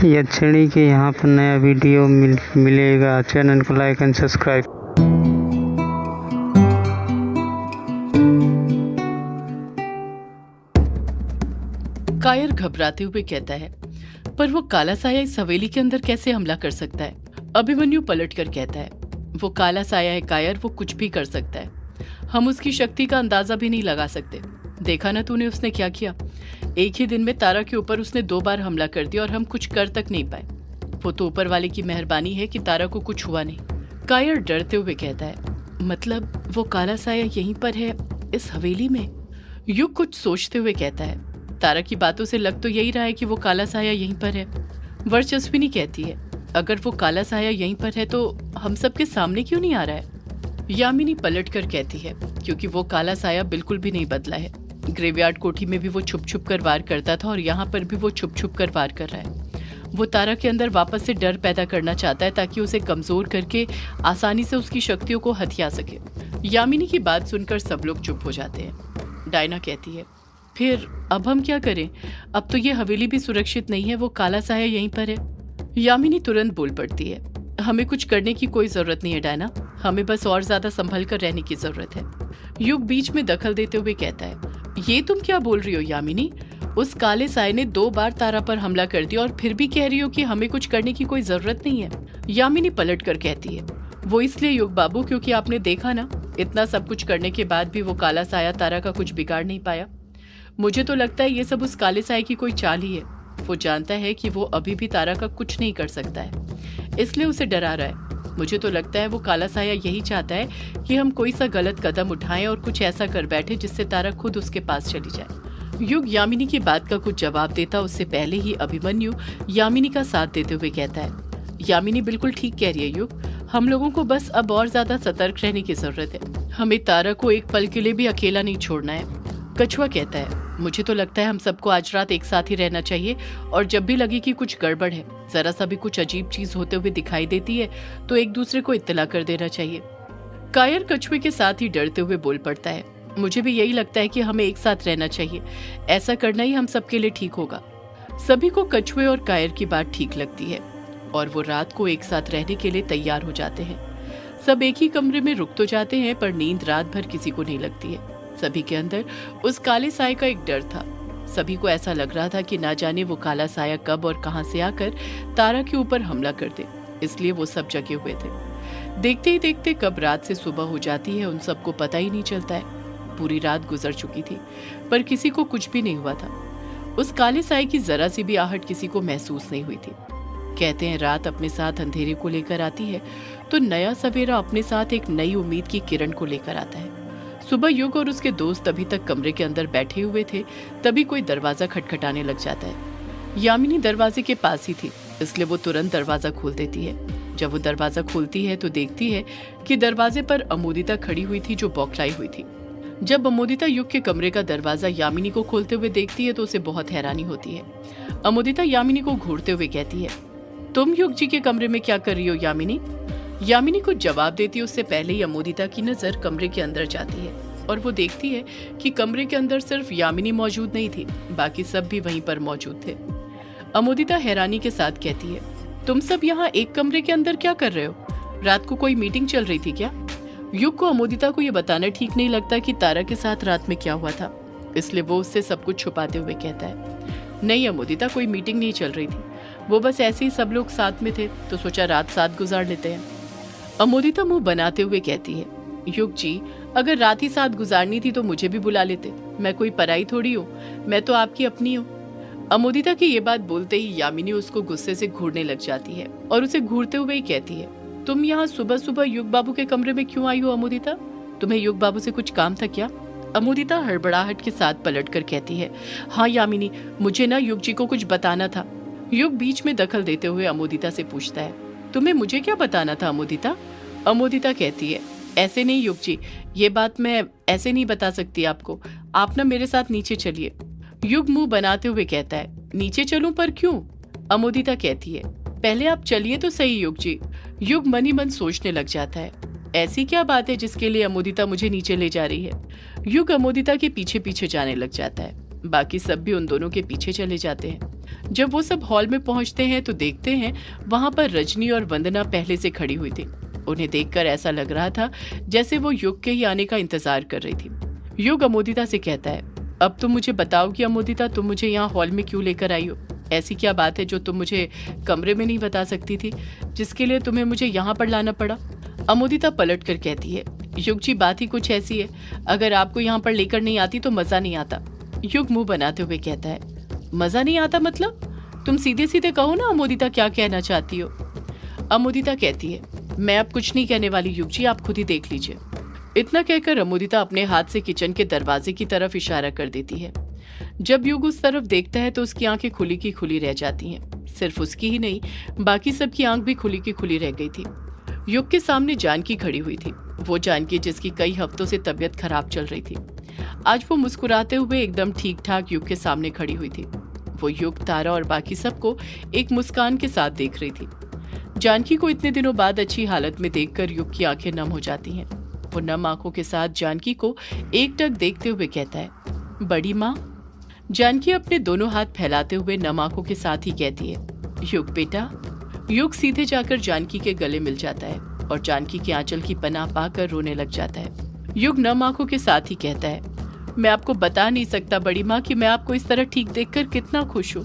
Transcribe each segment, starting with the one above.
यक्षिणी के यहाँ पर नया वीडियो मिलेगा। चैनल को लाइक एंड सब्सक्राइब। कायर घबराते हुए कहता है, पर वो काला साया इस हवेली के अंदर कैसे हमला कर सकता है? अभिमन्यु पलट कर कहता है, वो काला साया है कायर, वो कुछ भी कर सकता है। हम उसकी शक्ति का अंदाजा भी नहीं लगा सकते। देखा ना तूने उसने क्या किया? एक ही दिन में तारा के ऊपर उसने 2 बार हमला कर दिया और हम कुछ कर तक नहीं पाए। वो तो ऊपर वाले की मेहरबानी है कि तारा को कुछ हुआ नहीं। कायर डरते हुए कहता है, मतलब वो काला साया यहीं पर है, इस हवेली में? युग कुछ सोचते हुए कहता है, तारा की बातों से लग तो यही रहा है कि वो काला साया यहीं पर है। वर्चस्विनी कहती है, अगर वो काला साया यहीं पर है तो हम सबके सामने क्यों नहीं आ रहा है? यामिनी पलट कर कहती है, क्योंकि वो काला साया बिल्कुल भी नहीं बदला है। ग्रेवयार्ड कोठी में भी वो छुप छुप कर वार करता था और यहाँ पर भी वो छुप छुप कर वार कर रहा है। वो तारा के अंदर वापस से डर पैदा करना चाहता है ताकि उसे कमजोर करके आसानी से उसकी शक्तियों को हथिया सके। यामिनी की बात सुनकर सब लोग चुप हो जाते हैं। डायना कहती है, फिर अब हम क्या करें? अब तो ये हवेली भी सुरक्षित नहीं है, वो काला साया यहीं पर है। यामिनी तुरंत बोल पड़ती है, हमें कुछ करने की कोई जरूरत नहीं है डायना, हमें बस और ज्यादा संभल कर रहने की जरूरत है। युग बीच में दखल देते हुए कहता है, ये तुम क्या बोल रही हो यामिनी? उस काले साये ने 2 बार तारा पर हमला कर दिया और फिर भी कह रही हो कि हमें कुछ करने की कोई जरूरत नहीं है। यामिनी पलट कर कहती है, वो इसलिए युग बाबू क्योंकि आपने देखा ना, इतना सब कुछ करने के बाद भी वो काला साया तारा का कुछ बिगाड़ नहीं पाया। मुझे तो लगता है ये सब उस काले साये की कोई चाल ही है। वो जानता है कि वो अभी भी तारा का कुछ नहीं कर सकता है, इसलिए उसे डरा रहा है। मुझे तो लगता है वो काला साया यही चाहता है कि हम कोई सा गलत कदम उठाएं और कुछ ऐसा कर बैठे जिससे तारा खुद उसके पास चली जाए। युग यामिनी की बात का कुछ जवाब देता उससे पहले ही अभिमन्यु यामिनी का साथ देते हुए कहता है, यामिनी बिल्कुल ठीक कह रही है युग, हम लोगों को बस अब और ज्यादा सतर्क रहने की जरूरत है। हमें तारा को एक पल के लिए भी अकेला नहीं छोड़ना है। कछुआ कहता है, मुझे तो लगता है हम सबको आज रात एक साथ ही रहना चाहिए और जब भी लगे कि कुछ गड़बड़ है, जरा सा भी कुछ अजीब चीज होते हुए दिखाई देती है तो एक दूसरे को इत्तला कर देना चाहिए। कायर कछुए के साथ ही डरते हुए बोल पड़ता है, मुझे भी यही लगता है कि हमें एक साथ रहना चाहिए, ऐसा करना ही हम सबके लिए ठीक होगा। सभी को कछुए और कायर की बात ठीक लगती है और वो रात को एक साथ रहने के लिए तैयार हो जाते हैं। सब एक ही कमरे में रुक तो जाते हैं पर नींद रात भर किसी को नहीं लगती है। सभी के अंदर उस काले साये का एक डर था। सभी को ऐसा लग रहा था कि ना जाने वो काला साया कब और कहां से आकर तारा के ऊपर हमला कर दे, इसलिए वो सब जगे हुए थे। देखते ही देखते कब रात से सुबह हो जाती है उन सबको पता ही नहीं चलता है। पूरी रात गुजर चुकी थी पर किसी को कुछ भी नहीं हुआ था। उस काले साये की जरा सी भी आहट किसी को महसूस नहीं हुई थी। कहते हैं रात अपने साथ अंधेरे को लेकर आती है तो नया सवेरा अपने साथ एक नई उम्मीद की किरण को लेकर आता है। सुबह युग और उसके दोस्त अभी तक कमरे के अंदर बैठे हुए थे, तभी कोई दरवाजा खटखटाने लग जाता है। यामिनी दरवाजे के पास ही थी, इसलिए वो तुरंत दरवाजा खोल देती है। जब वो दरवाजा खोलती है तो देखती है कि दरवाजे पर अमोदिता खड़ी हुई थी जो बौखलाई हुई थी। जब अमोदिता युग के कमरे का दरवाजा यामिनी को खोलते हुए देखती है तो उसे बहुत हैरानी होती है। अमोदिता यामिनी को घूरते हुए कहती है, तुम युग जी के कमरे में क्या कर रही हो यामिनी? यामिनी कुछ जवाब देती उससे पहले ही अमोदिता की नजर कमरे के अंदर जाती है और वो देखती है कि कमरे के अंदर सिर्फ यामिनी मौजूद नहीं थी, बाकी सब भी वहीं पर मौजूद थे। अमोदिता हैरानी के साथ कहती है, तुम सब यहाँ एक कमरे के अंदर क्या कर रहे हो? रात को कोई मीटिंग चल रही थी क्या? युग को अमोदिता को ये बताना ठीक नहीं लगता कि तारा के साथ रात में क्या हुआ था, इसलिए वो उससे सब कुछ छुपाते हुए कहता है, नहीं अमोदिता, कोई मीटिंग नहीं चल रही थी, वो बस ऐसे ही सब लोग साथ में थे तो सोचा रात साथ गुजार लेते हैं। अमोदिता मुंह बनाते हुए कहती है, युग जी, अगर रात ही साथ गुजारनी थी तो मुझे भी बुला लेते, मैं कोई पराई थोड़ी हूँ, मैं तो आपकी अपनी हूँ। अमोदिता की ये बात बोलते ही यामिनी उसको गुस्से से घूरने लग जाती है और उसे घूरते हुए ही कहती है, तुम यहाँ सुबह सुबह युग बाबू के कमरे में क्यों आई हो अमोदिता? तुम्हें युग बाबू से कुछ काम था क्या? अमोदिता हड़बड़ाहट के साथ पलट कर कहती है, हाँ यामिनी, मुझे ना युग जी को कुछ बताना था। युग बीच में दखल देते हुए अमोदिता से पूछता है, तुम्हें मुझे क्या बताना था अमोदिता? अमोदिता कहती है, ऐसे नहीं युग जी, ये बात मैं ऐसे नहीं बता सकती आपको, आप ना मेरे साथ नीचे चलिए। युग मुंह बनाते हुए कहता है, नीचे चलूं पर क्यों? अमोदिता कहती है, पहले आप चलिए तो सही युग जी। युग मन ही मन सोचने लग जाता है, ऐसी क्या बात है जिसके लिए अमोदिता मुझे नीचे ले जा रही है? युग अमोदिता के पीछे पीछे जाने लग जाता है। बाकी सब भी उन दोनों के पीछे चले जाते हैं। जब वो सब हॉल में पहुंचते हैं तो देखते हैं वहां पर रजनी और वंदना पहले से खड़ी हुई थी। उन्हें देखकर ऐसा लग रहा था जैसे वो युग के ही आने का इंतजार कर रही थी। युग अमोदिता से कहता है, अब तुम मुझे बताओ कि अमोदिता तुम मुझे यहाँ हॉल में क्यों लेकर आई हो? ऐसी क्या बात है जो तुम मुझे कमरे में नहीं बता सकती थी, जिसके लिए तुम्हें मुझे यहाँ पर लाना पड़ा? अमोदिता पलट कर कहती है, युग जी बात ही कुछ ऐसी है, अगर आपको यहाँ पर लेकर नहीं आती तो मजा नहीं आता। युग मुंह बनाते हुए कहता है, मजा नहीं आता मतलब? तुम सीधे सीधे कहो ना अमोदिता क्या कहना चाहती हो। अमोदिता कहती है, मैं अब कुछ नहीं कहने वाली युग जी, आप खुद ही देख लीजिए। इतना कहकर अमोदिता अपने हाथ से किचन के दरवाजे की तरफ इशारा कर देती है। जब युग उस तरफ देखता है तो उसकी आंखें खुली की खुली रह जाती हैं। सिर्फ उसकी ही नहीं, बाकी सबकी आंख भी खुली की खुली रह गई थी। युग के सामने जानकी खड़ी हुई थी, वो जानकी जिसकी कई हफ्तों से तबीयत खराब चल रही थी। आज वो मुस्कुराते हुए एकदम ठीक ठाक युग के सामने खड़ी हुई थी। वो युग, तारा और बाकी सबको एक मुस्कान के साथ देख रही थी। जानकी को इतने दिनों बाद अच्छी हालत में देखकर युग की आंखें नम हो जाती हैं। वो नम आंखों के साथ जानकी को एकटक देखते हुए कहता है, बड़ी माँ। जानकी अपने दोनों हाथ फैलाते हुए नम आंखों के साथ ही कहती है, युग बेटा। युग सीधे जाकर जानकी के गले मिल जाता है और जानकी के आंचल की पनाह पाकर रोने लग जाता है। युग नम आंखों के साथ ही कहता है, मैं आपको बता नहीं सकता बड़ी माँ कि मैं आपको इस तरह ठीक देखकर कितना खुश हूँ।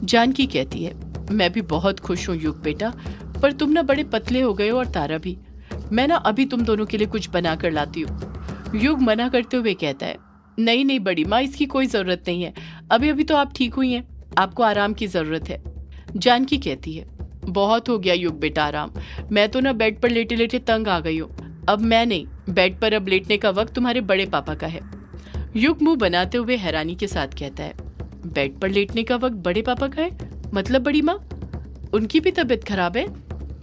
जानकी कहती है, मैं भी बहुत खुश हूँ युग बेटा, पर तुम ना बड़े पतले हो गए हो और तारा भी। मैं ना अभी तुम दोनों के लिए कुछ बना कर लाती हूँ। युग मना करते हुए कहता है, नहीं नहीं बड़ी माँ, इसकी कोई जरूरत नहीं है, अभी अभी तो आप ठीक हुई हैं, आपको आराम की जरूरत है। जानकी कहती है, बहुत हो गया युग बेटा आराम, मैं तो ना बेड पर लेटे लेटे तंग आ गई हूँ, अब मैं नहीं, बेड पर अब लेटने का वक्त तुम्हारे बड़े पापा का है। युग मुंह बनाते हुए हैरानी के साथ कहता है, बेड पर लेटने का वक्त बड़े पापा का है? मतलब बड़ी माँ, उनकी भी तबीयत खराब है?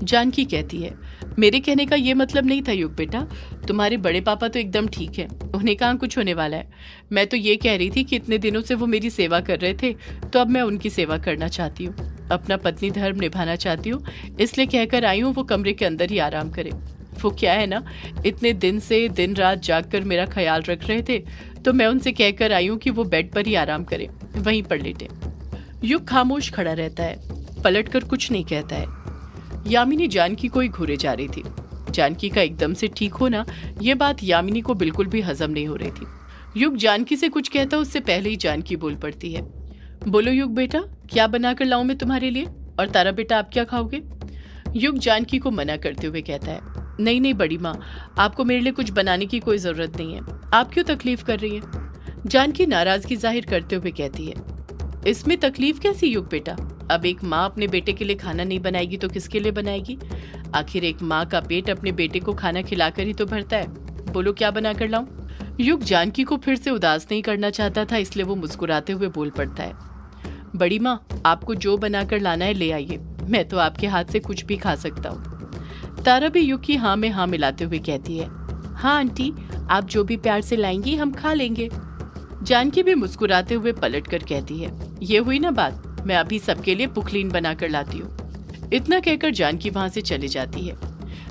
जानकी कहती है, मेरे कहने का ये मतलब नहीं था युग बेटा, तुम्हारे बड़े पापा तो एकदम ठीक है, उन्हें कहाँ कुछ होने वाला है। मैं तो ये कह रही थी कि इतने दिनों से वो मेरी सेवा कर रहे थे, तो अब मैं उनकी सेवा करना चाहती हूँ, अपना पत्नी धर्म निभाना चाहती हूँ, इसलिए कहकर आई हूँ वो कमरे के अंदर ही आराम करे। वो क्या है ना, इतने दिन से दिन रात जाग कर मेरा ख्याल रख रहे थे, तो मैं उनसे कहकर आई हूँ कि वो बेड पर ही आराम करे, वहीं पर लेटे। युग खामोश खड़ा रहता है, पलट कर कुछ नहीं कहता है। यामिनी जानकी को ही घूरे जा रही थी। जानकी का एकदम से ठीक होना, ये बात यामिनी को बिल्कुल भी हजम नहीं हो रही थी। युग जानकी से कुछ कहता उससे पहले ही जानकी बोल पड़ती है, बोलो युग बेटा, क्या बना कर लाऊं मैं तुम्हारे लिए, और तारा बेटा आप क्या खाओगे? युग जानकी को मना करते हुए कहता है, नहीं नहीं बड़ी माँ, आपको मेरे लिए कुछ बनाने की कोई जरूरत नहीं है, आप क्यों तकलीफ कर रही हैं? जानकी नाराजगी जाहिर करते हुए कहती है, इसमें तकलीफ कैसी युग बेटा, अब एक माँ अपने बेटे के लिए खाना नहीं बनाएगी तो किसके लिए बनाएगी? आखिर एक माँ का पेट अपने बेटे को खाना खिलाकर ही तो भरता है। बोलो क्या बना कर लाऊं? युग जानकी को फिर से उदास नहीं करना चाहता था, इसलिए वो मुस्कुराते हुए बोल पड़ता है, बड़ी माँ आपको जो बनाकर लाना है ले आइए, मैं तो आपके हाथ से कुछ भी खा सकता हूँ। तारा भी युग की हाँ में हाँ मिलाते हुए कहती है, हाँ आंटी, आप जो भी प्यार से लाएंगी हम खा लेंगे। जानकी भी मुस्कुराते हुए पलट कर कहती है, ये हुई ना बात, मैं अभी सबके लिए पुखलीन बनाकर लाती हूँ। इतना कहकर जानकी वहां से चली जाती है।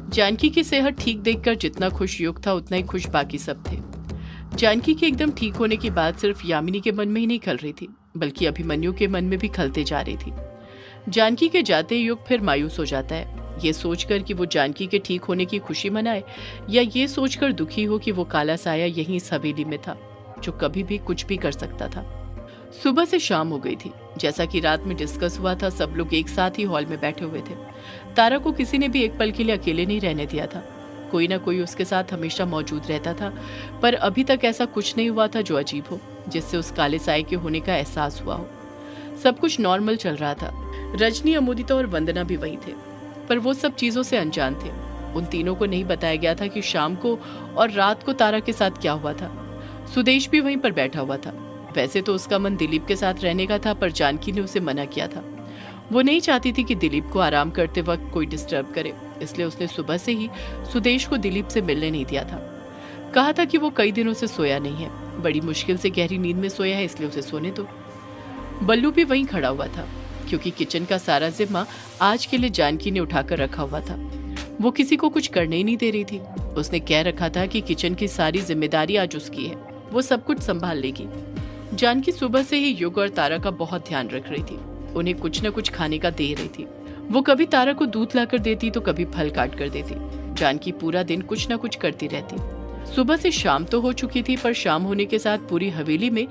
जानकी की सेहत ठीक देखकर जितना खुश युग था उतना ही खुश बाकी सब थे। जानकी के एकदम ठीक होने की बात सिर्फ यामिनी के मन में ही नहीं खल रही थी, बल्कि अभिमन्यु के मन में भी खलते जा रही थी। जानकी के जाते ही युग फिर मायूस हो जाता है, ये सोचकर कि वो जानकी के ठीक होने की खुशी मनाए, या ये सोचकर दुखी हो कि वो काला साया यहीं इस हवेली में था, जो कभी भी कुछ भी कर सकता था। सुबह से शाम हो गई थी। जैसा कि रात में डिस्कस हुआ था, सब लोग एक साथ ही हॉल में बैठे हुए थे। तारा को किसी ने भी एक पल के लिए अकेले नहीं रहने दिया था, कोई ना कोई उसके साथ हमेशा मौजूद रहता था, पर अभी तक ऐसा कुछ नहीं हुआ था जो अजीब हो, जिससे उस काले साए के होने का एहसास हुआ हो। सब कुछ नॉर्मल चल रहा था। रजनी, अमोदिता और वंदना भी वही थे, पर वो सब चीजों से अनजान थे। उन तीनों को नहीं बताया गया था कि शाम को और रात को तारा के साथ क्या हुआ था। सुदेश भी वहीं पर बैठा हुआ था। वैसे तो उसका मन दिलीप के साथ रहने का था, पर जानकी ने उसे मना किया था। वो नहीं चाहती थी कि दिलीप को आराम करते वक्त कोई डिस्टर्ब करे, इसलिए उसने सुबह से ही सुदेश को दिलीप से मिलने नहीं दिया था। कहा था कि वो कई दिनों से सोया नहीं है, बड़ी मुश्किल से गहरी नींद में सोया है, इसलिए उसे सोने दो। बल्लू भी वहीं खड़ा हुआ था, क्योंकि किचन का सारा जिम्मा आज के लिए जानकी ने उठाकर रखा हुआ था। वो किसी को कुछ करने ही नहीं दे रही थी। उसने कह रखा था कि किचन की सारी जिम्मेदारी आज उसकी है, वो सब कुछ संभाल लेगी। जानकी सुबह से ही युग और तारा का बहुत ध्यान रख रही थी। उन्हें कुछ न कुछ खाने का दे रही थी। वो कभी तारा को दूध लाकर देती तो कभी फल काट कर देती। जानकी पूरा दिन कुछ न कुछ करती रहती। सुबह से शाम तो हो चुकी थी, पर शाम होने के साथ पूरी हवेली में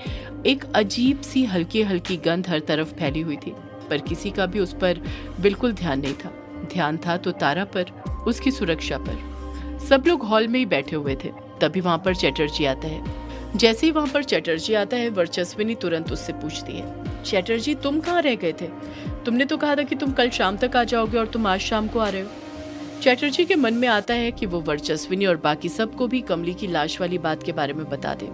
एक अजीब सी हल्की हल्की गंध हर तरफ फैली हुई थी, पर किसी का भी उस पर बिल्कुल ध्यान नहीं था। ध्यान था तो तारा पर, उसकी सुरक्षा पर। सब लोग हॉल में ही बैठे हुए थे। तभी वहां पर चटर्जी आता है। जैसे ही वहां पर चटर्जी आता है, वर्चस्विनी तुरंत उससे पूछती है, चटर्जी तुम कहाँ रह गए थे? तुमने तो कहा था कि तुम कल शाम तक आ जाओगे और तुम आज शाम को आ रहे हो। चटर्जी के मन में आता है कि वो वर्चस्विनी और बाकी सबको भी कमली की लाश वाली बात के बारे में बता दे,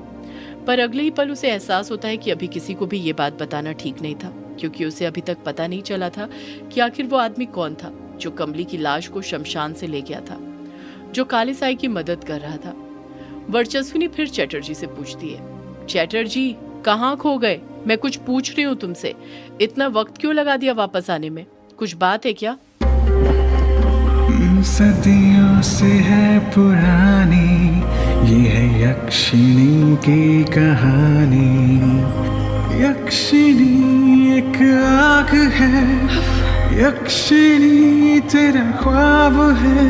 पर अगले ही पल उसे एहसास होता है कि अभी किसी को भी ये बात बताना ठीक नहीं था, क्योंकि उसे अभी तक पता नहीं चला था कि आखिर वो आदमी कौन था जो कमली की लाश को शमशान से ले गया था, जो काले साई की मदद कर रहा था। वर्चस्विनी फिर चटर्जी से पूछती है, चटर्जी कहाँ खो गए? मैं कुछ पूछ रही हूँ तुमसे, इतना वक्त क्यों लगा दिया वापस आने में? कुछ बात है क्या? सदियों से है पुरानी ये है यक्षिणी की कहानी। यक्षिणी एक आग है, यक्षिणी तेरा ख्वाब है।